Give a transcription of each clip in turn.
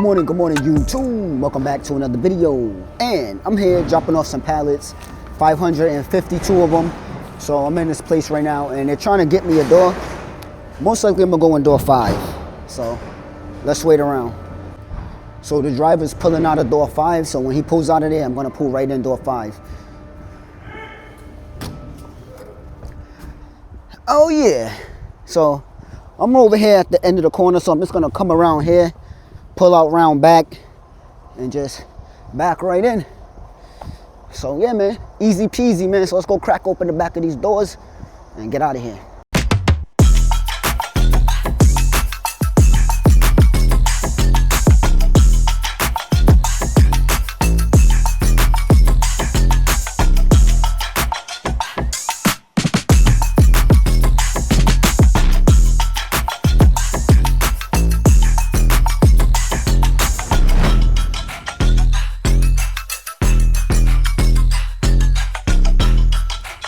Good morning, YouTube. Welcome back to another video. And I'm here dropping off some pallets, 552 of them. So I'm in this place right now and they're trying to get me a door. Most likely I'm gonna go in door 5. So let's wait around. So the driver's pulling out of door 5. So when he pulls out of there, I'm gonna pull right in door 5. Oh yeah. So I'm over here at the end of the corner. So I'm just gonna come around here, pull out round back and just back right in. So yeah, man, easy peasy, man. So let's go crack open the back of these doors and get out of here.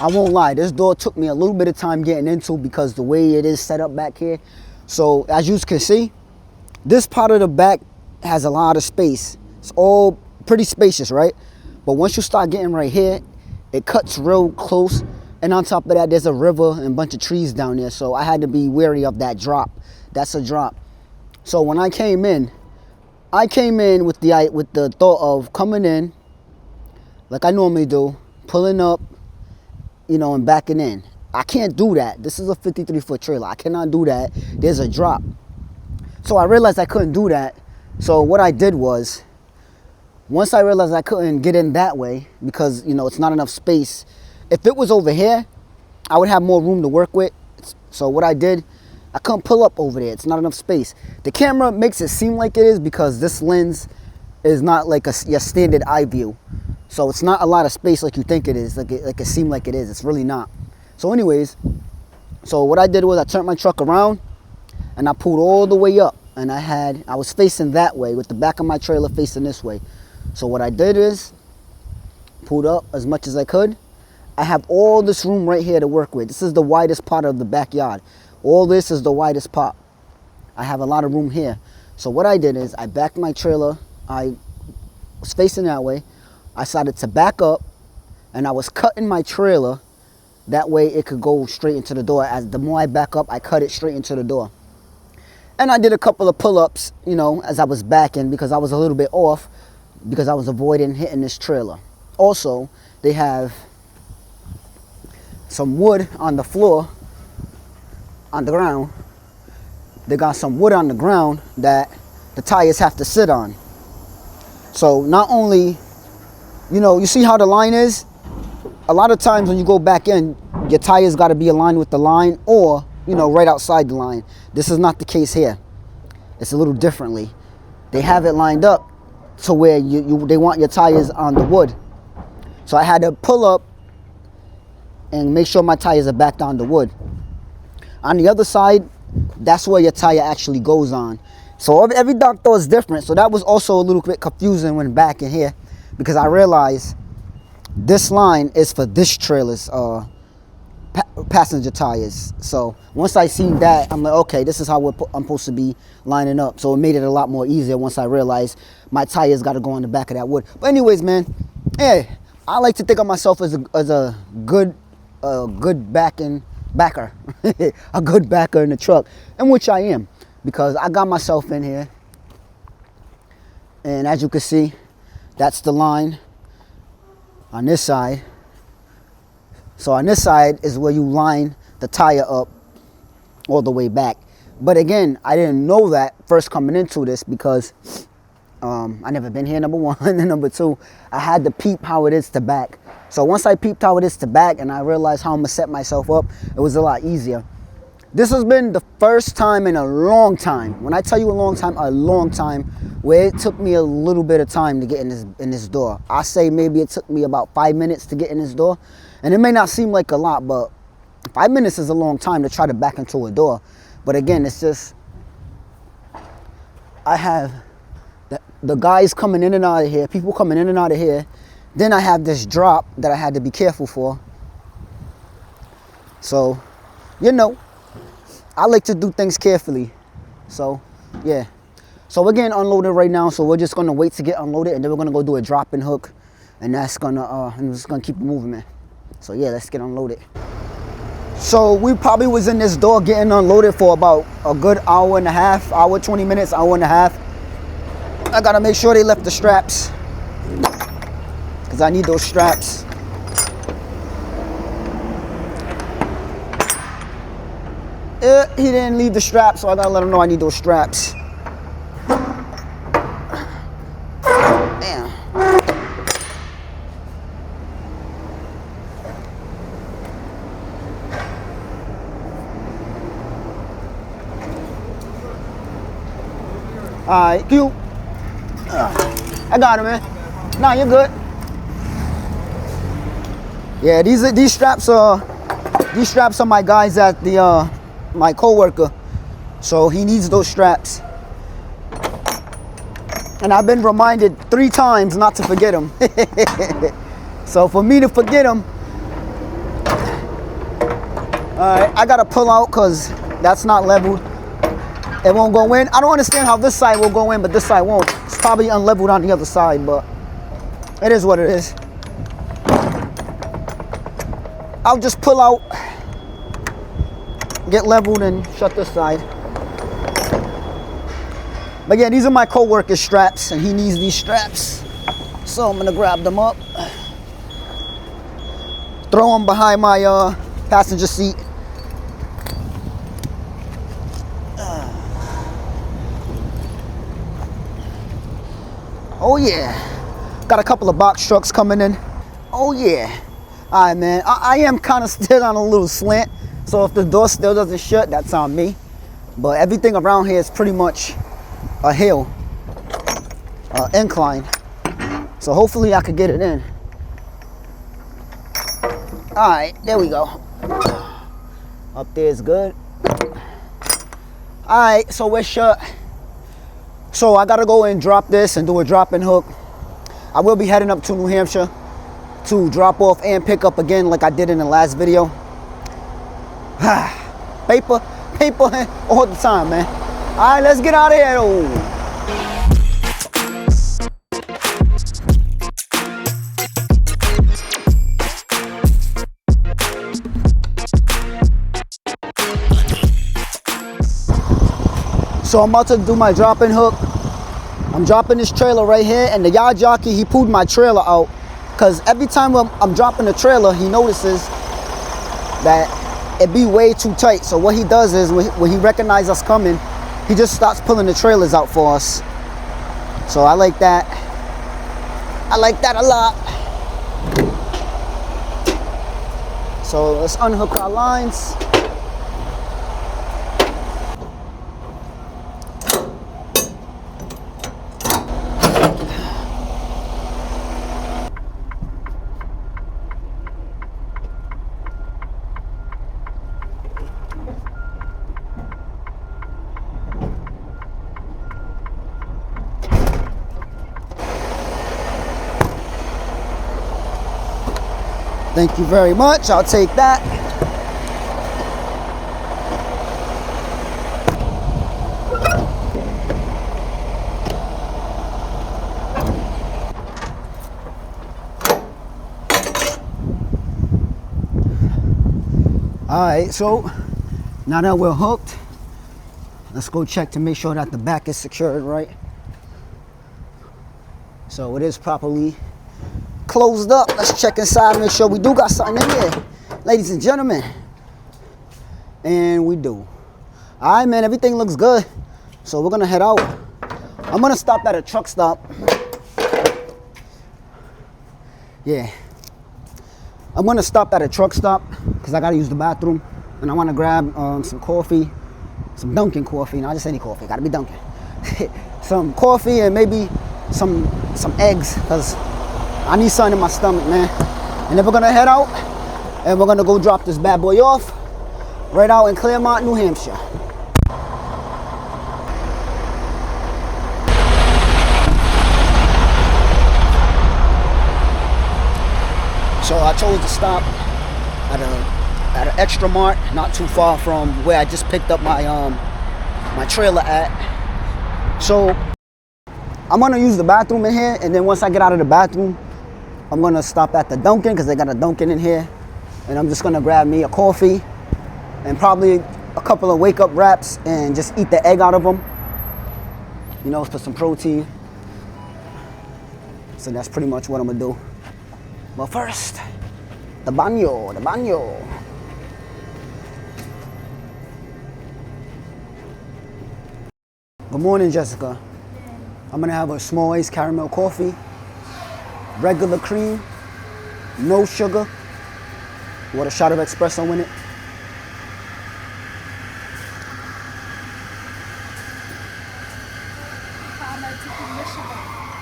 I won't lie, this door took me a little bit of time getting into because the way it is set up back here. So as you can see, this part of the back has a lot of space. It's all pretty spacious, right? But once you start getting right here, it cuts real close. And on top of that, there's a river and a bunch of trees down there. So I had to be wary of that drop. That's a drop. So when I came in with the thought of coming in like I normally do, pulling up, you know, and backing in. I can't do that. This is a 53-foot trailer. I cannot do that. There's a drop. So I realized I couldn't do that. So what I did was, once I realized I couldn't get in that way because, you know, it's not enough space. If it was over here, I would have more room to work with. So what I did, I couldn't pull up over there. It's not enough space. The camera makes it seem like it is because this lens is not like your standard eye view. So it's not a lot of space like you think it is, like it seemed like it is. It's really not. So anyways, so what I did was I turned my truck around and I pulled all the way up and I was facing that way with the back of my trailer facing this way. So what I did is pulled up as much as I could. I have all this room right here to work with. This is the widest part of the backyard. All this is the widest part. I have a lot of room here. So what I did is I backed my trailer. I was facing that way. I decided to back up and I was cutting my trailer. That way it could go straight into the door. As the more I back up, I cut it straight into the door. And I did a couple of pull-ups, you know, as I was backing because I was a little bit off because I was avoiding hitting this trailer. Also, they have some wood on the floor, on the ground. They got some wood on the ground that the tires have to sit on. So not only, you know, you see how the line is? A lot of times when you go back in, your tires got to be aligned with the line or, you know, right outside the line. This is not the case here. It's a little differently. They have it lined up to where they want your tires on the wood. So I had to pull up and make sure my tires are backed on the wood. On the other side, that's where your tire actually goes on. So every dock door is different. So that was also a little bit confusing when back in here because I realized this line is for this trailer's passenger tires. So once I seen that, I'm like, okay, this is how I'm supposed to be lining up. So it made it a lot more easier once I realized my tires got to go on the back of that wood. But anyways, man, hey, I like to think of myself as a good backer, a good backer in the truck, and which I am because I got myself in here. And as you can see, that's the line on this side. So on this side is where you line the tire up all the way back. But again, I didn't know that first coming into this because I never been here, number one. And number two, I had to peep how it is to back. So once I peeped how it is to back and I realized how I'm gonna set myself up, it was a lot easier. This has been the first time in a long time. When I tell you a long time, where it took me a little bit of time to get in this door. I say maybe it took me about 5 minutes to get in this door. And it may not seem like a lot, but 5 minutes is a long time to try to back into a door. But again, it's just, I have the guys coming in and out of here, people coming in and out of here. Then I have this drop that I had to be careful for. So, you know, I like to do things carefully. So, yeah. So we're getting unloaded right now, so we're just gonna wait to get unloaded, and then we're gonna go do a drop and hook, and that's gonna and it's gonna keep it moving, man. So yeah, let's get unloaded. So we probably was in this door getting unloaded for about a good hour and a half, hour 20 minutes, hour and a half. I gotta make sure they left the straps, because I need those straps. He didn't leave the straps, so I gotta let him know I need those straps. Damn. Alright, Q. I got him, man. Nah, you're good. Yeah, these straps are my guys at the my co-worker, so he needs those straps. And I've been reminded 3 times not to forget them. So for me to forget them, I gotta pull out because that's not leveled. It won't go in. I don't understand how this side will go in, but this side won't. It's probably unleveled on the other side, but it is what it is. I'll just pull out, get leveled, and shut this side. But yeah, these are my co-worker straps, and he needs these straps. So I'm gonna grab them up, throw them behind my passenger seat. Oh yeah, got a couple of box trucks coming in. Oh yeah. All right, man, I am kind of still on a little slant, so if the door still doesn't shut, that's on me. But everything around here is pretty much a hill, incline. So hopefully I could get it in. All right, there we go. Up there is good. All right, so we're shut. So I gotta go and drop this and do a drop and hook. I will be heading up to New Hampshire to drop off and pick up again like I did in the last video. paper all the time, man. All right, let's get out of here though. So I'm about to do my drop and hook. I'm dropping this trailer right here, and the yard jockey, he pulled my trailer out, because every time I'm dropping the trailer, he notices that it be way too tight. So what he does is, when he recognizes us coming, he just starts pulling the trailers out for us. So I like that. I like that a lot. So let's unhook our lines. Thank you very much. I'll take that. All right, so now that we're hooked, let's go check to make sure that the back is secured right. So it is properly closed up. Let's check inside and make sure we do got something in here, ladies and gentlemen. And we do. All right, man, everything looks good. So we're gonna head out. I'm gonna stop at a truck stop. Yeah. I'm gonna stop at a truck stop because I gotta use the bathroom, and I wanna grab some coffee, some Dunkin' coffee, not just any coffee, gotta be Dunkin'. Some coffee and maybe some eggs, because I need something in my stomach, man. And then we're gonna head out and we're gonna go drop this bad boy off right out in Claremont, New Hampshire. So I chose to stop at an Extra Mart, not too far from where I just picked up my my trailer at. So I'm gonna use the bathroom in here, and then once I get out of the bathroom, I'm gonna stop at the Dunkin' because they got a Dunkin' in here, and I'm just gonna grab me a coffee and probably a couple of wake up wraps and just eat the egg out of them, you know, for some protein. So that's pretty much what I'm gonna do. But first, the baño, the baño. Good morning, Jessica. I'm gonna have a small iced caramel coffee, regular cream, no sugar, with a shot of espresso in it.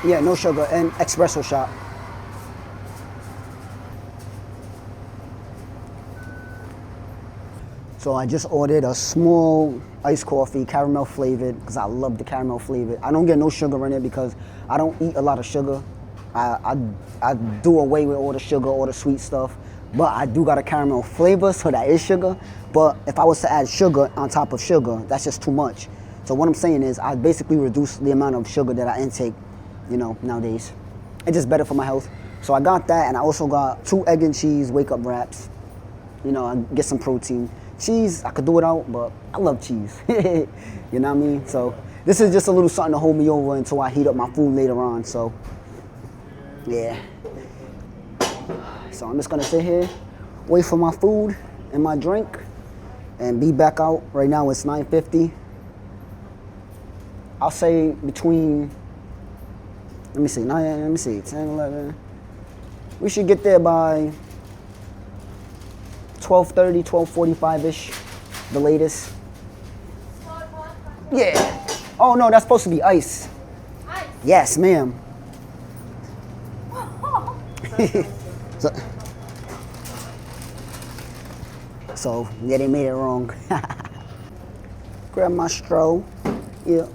Yeah, no sugar and espresso shot. So I just ordered a small iced coffee, caramel flavored, because I love the caramel flavored. I don't get no sugar in it because I don't eat a lot of sugar. I do away with all the sugar, all the sweet stuff, but I do got a caramel flavor, so that is sugar. But if I was to add sugar on top of sugar, that's just too much. So what I'm saying is I basically reduce the amount of sugar that I intake, you know, nowadays. It's just better for my health. So I got that, and I also got 2 egg and cheese wake up wraps. You know, I get some protein. Cheese, I could do without, but I love cheese. You know what I mean? So this is just a little something to hold me over until I heat up my food later on. So yeah. So I'm just gonna sit here, wait for my food and my drink, and be back out. Right now it's 9:50. I'll say between, let me see, 10, 11. We should get there by 12:30, 12:45-ish, the latest. Yeah. Oh no, that's supposed to be ice. Ice? Yes, ma'am. So, yeah, they made it wrong. Grab my straw. Yeah.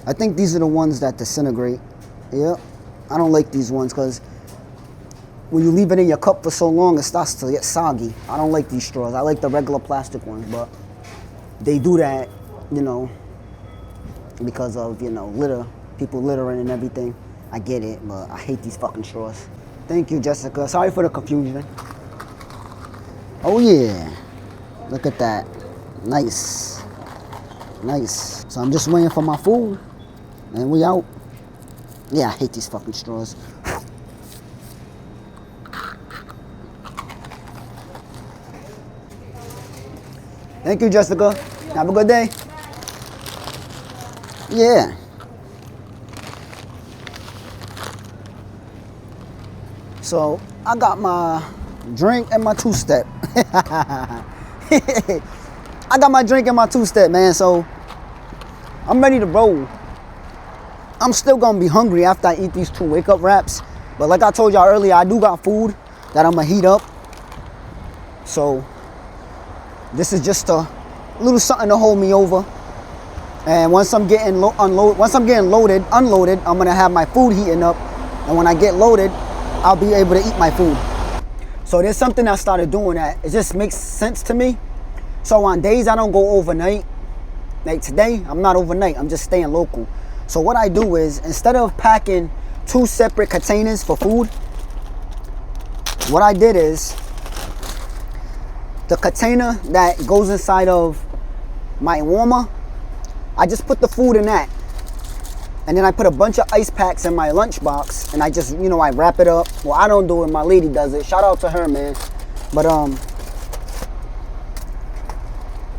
I think these are the ones that disintegrate. Yeah. I don't like these ones because when you leave it in your cup for so long, it starts to get soggy. I don't like these straws. I like the regular plastic ones, but they do that, you know, because of, you know, litter, people littering and everything. I get it, but I hate these fucking straws. Thank you, Jessica. Sorry for the confusion. Oh yeah, look at that. Nice, nice. So I'm just waiting for my food, and we out. Yeah, I hate these fucking straws. Thank you, Jessica. Have a good day. Yeah. So I got my drink and my two-step. I got my drink and my two-step, man. So I'm ready to roll. I'm still gonna be hungry after I eat these 2 wake-up wraps. But like I told y'all earlier, I do got food that I'm gonna heat up. So this is just a little something to hold me over. And once I'm getting unloaded, I'm gonna have my food heating up. And when I get loaded, I'll be able to eat my food. So there's something I started doing that it just makes sense to me. So on days I don't go overnight, like today, I'm not overnight, I'm just staying local. So what I do is, instead of packing 2 separate containers for food, what I did is, the container that goes inside of my warmer, I just put the food in that. And then I put a bunch of ice packs in my lunchbox, and I just, you know, I wrap it up. Well, I don't do it, my lady does it. Shout out to her, man. But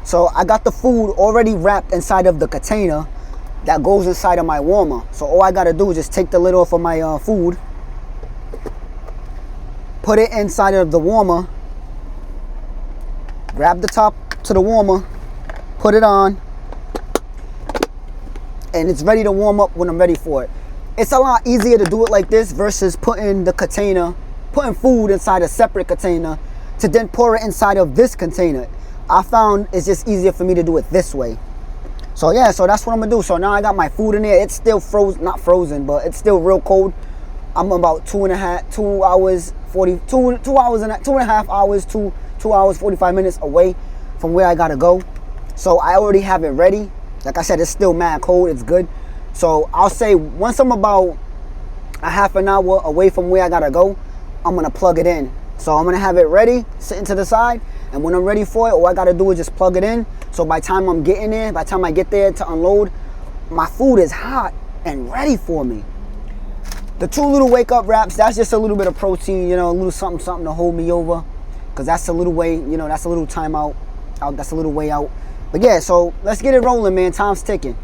so I got the food already wrapped inside of the container that goes inside of my warmer. So all I gotta do is just take the lid off of my food, put it inside of the warmer, grab the top to the warmer, put it on, and it's ready to warm up when I'm ready for it. It's a lot easier to do it like this versus putting food inside a separate container to then pour it inside of this container. I found it's just easier for me to do it this way. So yeah, so that's what I'm gonna do. So now I got my food in there. It's still frozen, not frozen, but it's still real cold. I'm about 2 hours, 45 minutes away from where I gotta go. So I already have it ready. Like I said, it's still mad cold. It's good. So I'll say once I'm about a half an hour away from where I gotta go, I'm gonna plug it in. So I'm gonna have it ready, sitting to the side, and when I'm ready for it, all I gotta do is just plug it in. So by the time I'm getting there, by the time I get there to unload, my food is hot and ready for me. The 2 little wake up wraps, that's just a little bit of protein, you know, a little something to hold me over. Cause that's a little way, you know, that's a little time out, that's a little way out. But yeah, so let's get it rolling, man. Time's ticking.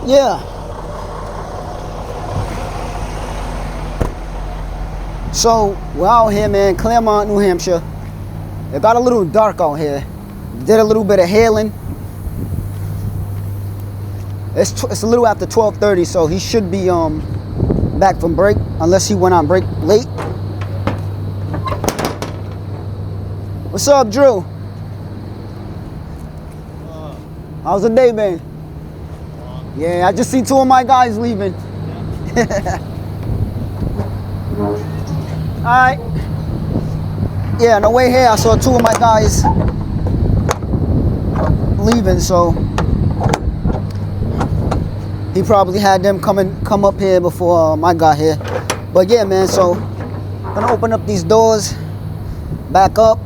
Yeah. So we're out here, man, Claremont, New Hampshire. It got a little dark out here. Did a little bit of hailing. It's a little after 12:30, so he should be back from break, unless he went on break late. What's up, Drew? How's the day been? Yeah, I just see 2 of my guys leaving. Alright. Yeah, on the way here I saw 2 of my guys leaving, so he probably had them come up here before I got here. But yeah, man, so I'm gonna open up these doors, back up.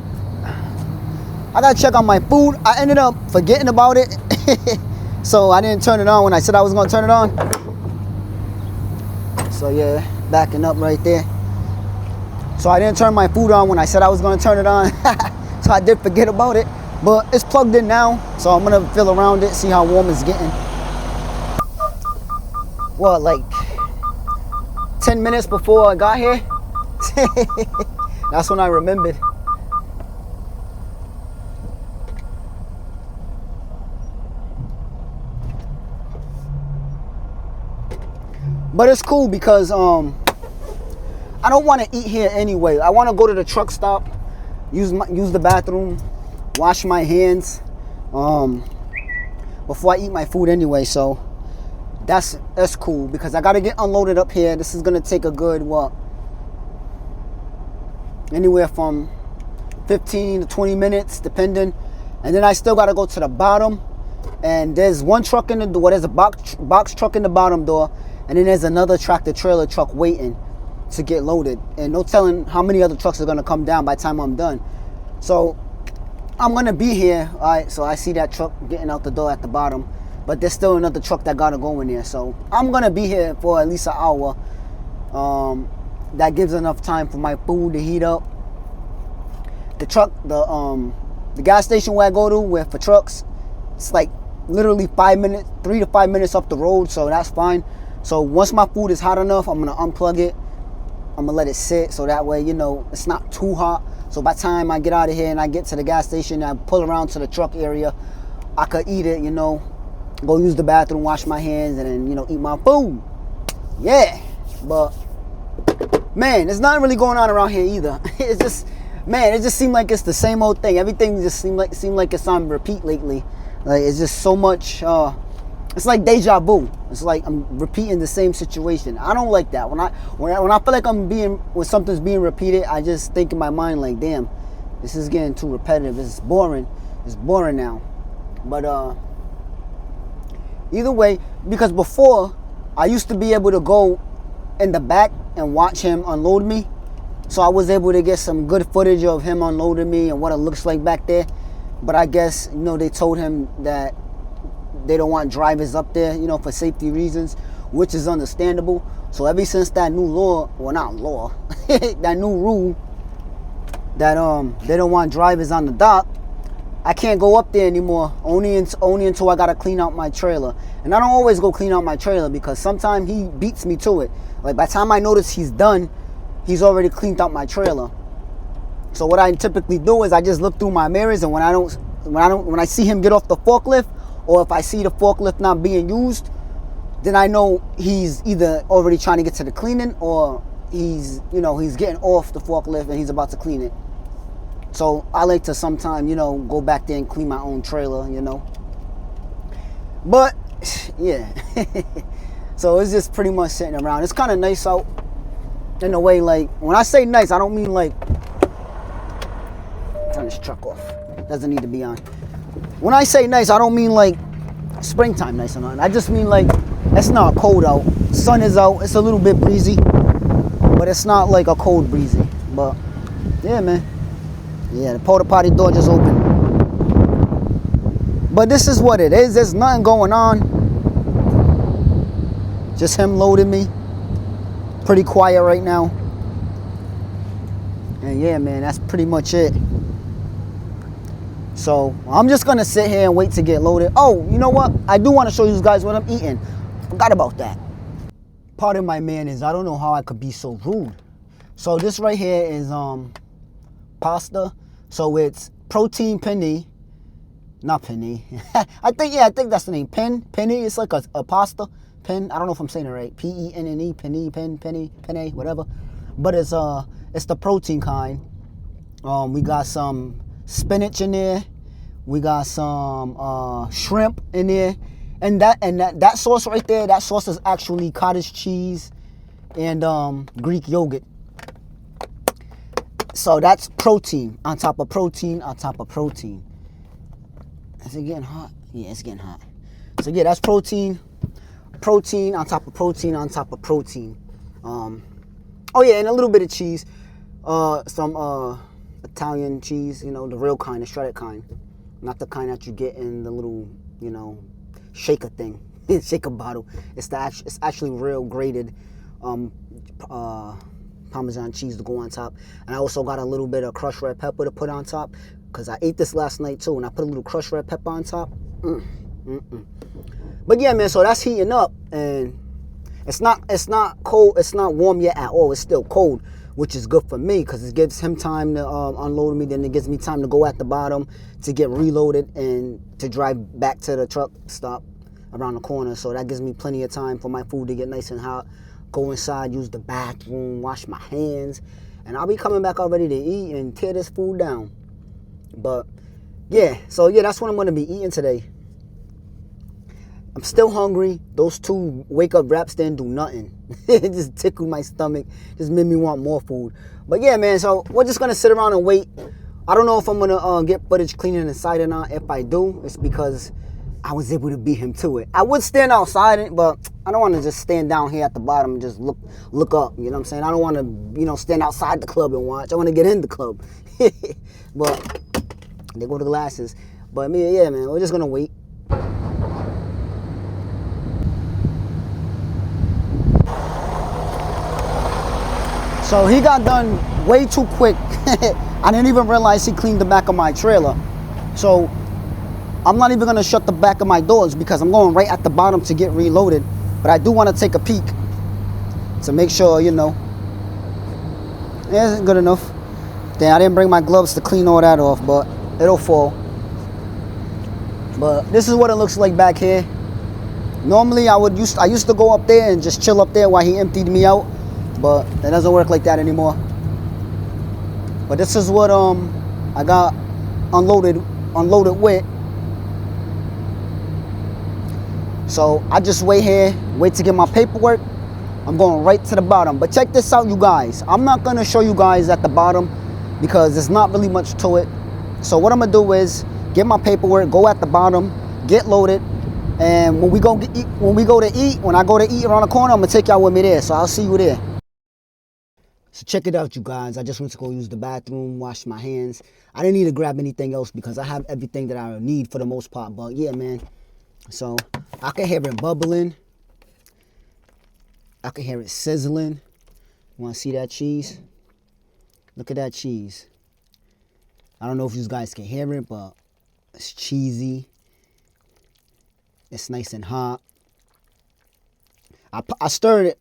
I gotta check on my food. I ended up forgetting about it. So I didn't turn it on when I said I was gonna turn it on. So yeah, backing up right there. So I didn't turn my food on when I said I was gonna turn it on. So I did forget about it. But it's plugged in now, so I'm gonna feel around it, see how warm it's getting. What, like 10 minutes before I got here? That's when I remembered. But it's cool because I don't want to eat here anyway. I want to go to the truck stop, use the bathroom, wash my hands before I eat my food anyway. So that's cool because I got to get unloaded up here. This is gonna take a good anywhere from 15 to 20 minutes depending, and then I still got to go to the bottom, and there's one truck in the door. There's a box truck in the bottom door. And then there's another tractor trailer truck waiting to get loaded. And no telling how many other trucks are gonna come down by the time I'm done. So I'm gonna be here. All right, so I see that truck getting out the door at the bottom, but there's still another truck that gotta go in there. So I'm gonna be here for at least an hour. That gives enough time for my food to heat up. The truck, the gas station where I go to, where for trucks, it's like literally 5 minutes, 3 to 5 minutes up the road, so that's fine. So once my food is hot enough, I'm gonna unplug it. I'm gonna let it sit so that way, you know, it's not too hot. So by the time I get out of here and I get to the gas station, I pull around to the truck area, I could eat it, you know, go use the bathroom, wash my hands, and then, you know, eat my food. Yeah, but man, there's nothing really going on around here either. It's just, man, it just seemed like it's the same old thing. Everything just seemed like it's on repeat lately. Like it's just so much. It's like deja vu. It's like I'm repeating the same situation. I don't like that. When I feel like when something's being repeated, I just think in my mind like, damn, this is getting too repetitive. It's boring. It's boring now. But either way, because before I used to be able to go in the back and watch him unload me, so I was able to get some good footage of him unloading me and what it looks like back there. But I guess, you know, they told him that they don't want drivers up there, you know, for safety reasons, which is understandable. So ever since that new law, well, not law, that new rule that they don't want drivers on the dock, I can't go up there anymore. Only until I gotta clean out my trailer. And I don't always go clean out my trailer because sometimes he beats me to it. Like by the time I notice he's done, he's already cleaned out my trailer. So what I typically do is I just look through my mirrors, and when I don't when I see him get off the forklift, or if I see the forklift not being used, then I know he's either already trying to get to the cleaning, or he's getting off the forklift and he's about to clean it. So I like to sometime, go back there and clean my own trailer, But yeah. So it's just pretty much sitting around. It's kind of nice out in a way. Like, when I say nice, I don't mean like, turn this truck off. Doesn't need to be on. When I say nice, I don't mean like springtime nice or nothing. I just mean like, it's not cold out. Sun is out. It's a little bit breezy, but it's not like a cold breezy. But yeah, man. Yeah, the porta potty door just opened. But this is what it is. There's nothing going on. Just him loading me. Pretty quiet right now. And yeah, man, that's pretty much it. So I'm just gonna sit here and wait to get loaded. Oh, you know what? I do want to show you guys what I'm eating. Forgot about that. Pardon my manners. I don't know how I could be so rude. So this right here is pasta. So it's protein penne. Not penne. I think that's the name. Penne. It's like a pasta. Penne. I don't know if I'm saying it right. P-E-N-N-E. Penne. Whatever. But it's the protein kind. We got some spinach in there. We got some shrimp in there. And that sauce right there, that sauce is actually cottage cheese and Greek yogurt. So that's protein on top of protein on top of protein. Is it getting hot? Yeah, it's getting hot. So yeah, that's protein on top of protein on top of protein. Oh yeah, and a little bit of cheese. Some Italian cheese, the real kind, the shredded kind. Not the kind that you get in the little, shaker thing, shaker bottle. It's actually real grated Parmesan cheese to go on top. And I also got a little bit of crushed red pepper to put on top, because I ate this last night too, and I put a little crushed red pepper on top. But yeah, man, so that's heating up, and it's not cold, it's not warm yet at all. It's still cold, which is good for me, because it gives him time to unload me. Then it gives me time to go at the bottom to get reloaded and to drive back to the truck stop around the corner. So that gives me plenty of time for my food to get nice and hot. Go inside, use the bathroom, wash my hands, and I'll be coming back already to eat and tear this food down. But yeah, so yeah, that's what I'm going to be eating today. I'm still hungry. Those 2 wake up wraps didn't do nothing. It just tickled my stomach. Just made me want more food. But yeah, man, so we're just going to sit around and wait. I don't know if I'm going to get footage cleaning inside or not. If I do, it's because I was able to beat him to it. I would stand outside, but I don't want to just stand down here at the bottom and just look up. You know what I'm saying? I don't want to, stand outside the club and watch. I want to get in the club. But there go the glasses. But yeah, man, we're just going to wait. So he got done way too quick. I didn't even realize he cleaned the back of my trailer. So I'm not even going to shut the back of my doors, because I'm going right at the bottom to get reloaded. But I do want to take a peek to make sure, yeah, it's good enough. Then I didn't bring my gloves to clean all that off, but it'll fall. But this is what it looks like back here. Normally I used to go up there and just chill up there while he emptied me out, but it doesn't work like that anymore. But this is what I got unloaded with. So I just wait here, wait to get my paperwork. I'm going right to the bottom. But check this out, you guys. I'm not going to show you guys at the bottom because there's not really much to it. So what I'm going to do is get my paperwork, go at the bottom, get loaded. And when I go to eat around the corner, I'm going to take y'all with me there. So I'll see you there. So check it out, you guys. I just went to go use the bathroom, wash my hands. I didn't need to grab anything else because I have everything that I need for the most part. But yeah, man. So I can hear it bubbling. I can hear it sizzling. Want to see that cheese? Look at that cheese. I don't know if you guys can hear it, but it's cheesy. It's nice and hot. I stirred it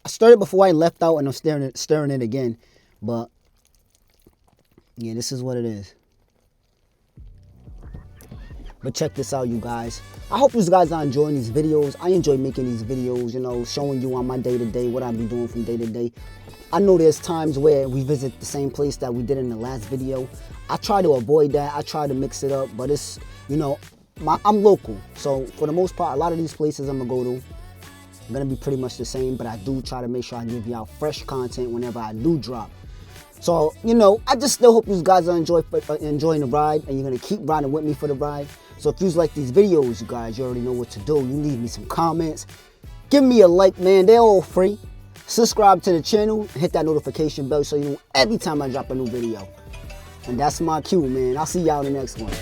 I stirred it before I left out, and I'm stirring it again. But yeah, this is what it is. But check this out, you guys. I hope you guys are enjoying these videos. I enjoy making these videos, you know, showing you on my day-to-day, what I be doing from day to day. I know there's times where we visit the same place that we did in the last video. I try to avoid that. I try to mix it up, but it's, you know, I'm local. So for the most part, a lot of these places I'm gonna go to, I'm gonna be pretty much the same, but I do try to make sure I give y'all fresh content whenever I do drop. So, you know, I just still hope you guys are enjoying the ride, and you're gonna keep riding with me for the ride. So if you like these videos, you guys, you already know what to do. You leave me some comments. Give me a like, man. They're all free. Subscribe to the channel. Hit that notification bell so you know every time I drop a new video. And that's my cue, man. I'll see y'all in the next one.